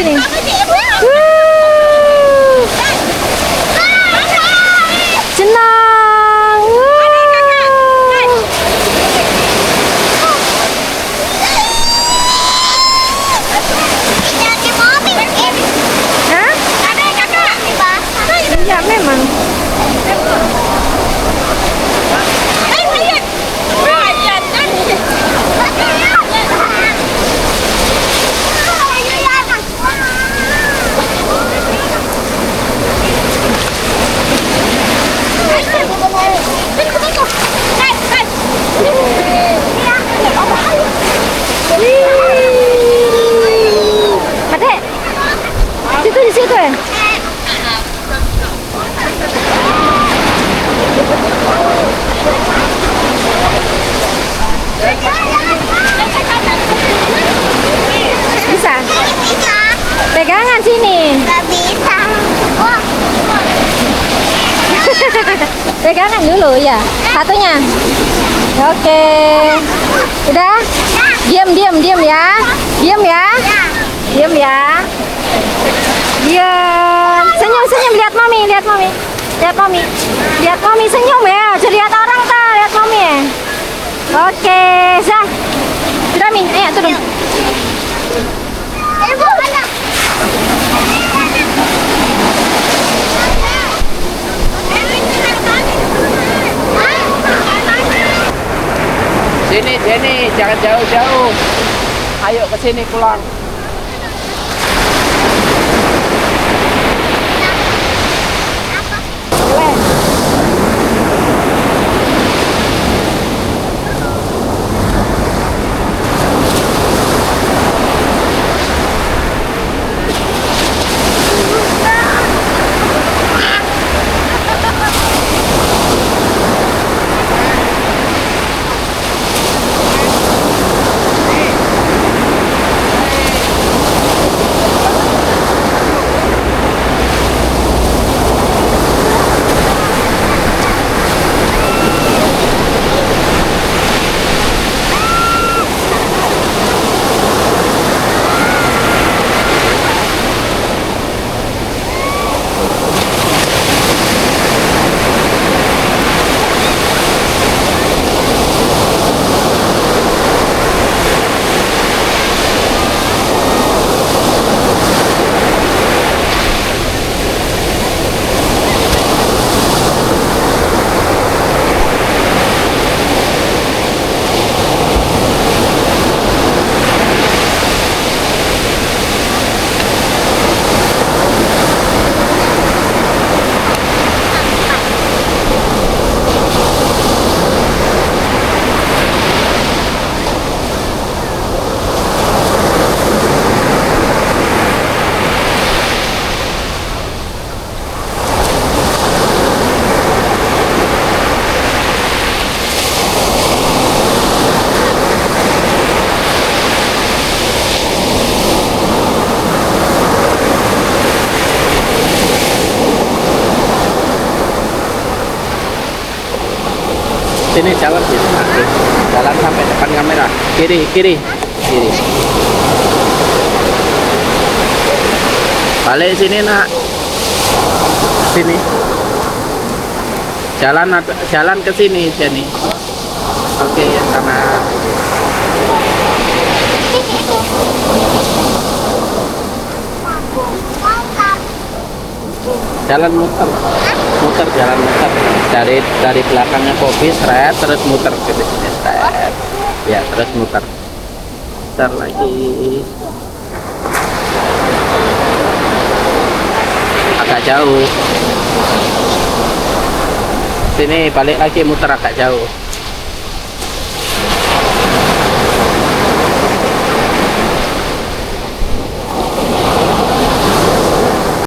sini. Senang. Hah? Ya memang. Adek, situ di situ ya. Bisa? Pegangan sini. Nggak bisa. Pegangan dulu ya. Satunya. Oke. Udah? Diam ya. Diam ya. Diam ya. Diam. Senyum lihat mami. Lihat mami senyum ya. Jadi lihat orang tak, lihat mami ya. Oke, Zah. Sudah Mi, ayo turun. Ibu, mana? Sini, jangan jauh-jauh. Ayo ke sini pulang. Sini jalan sini. Jalan sampai depan kamera. Kiri. Balik sini nak. Sini. Jalan ke sini. Oke, sama. Jalan muter dari belakangnya kopi seret terus muter ke sini seret ya terus muter lagi agak jauh sini balik lagi muter agak jauh.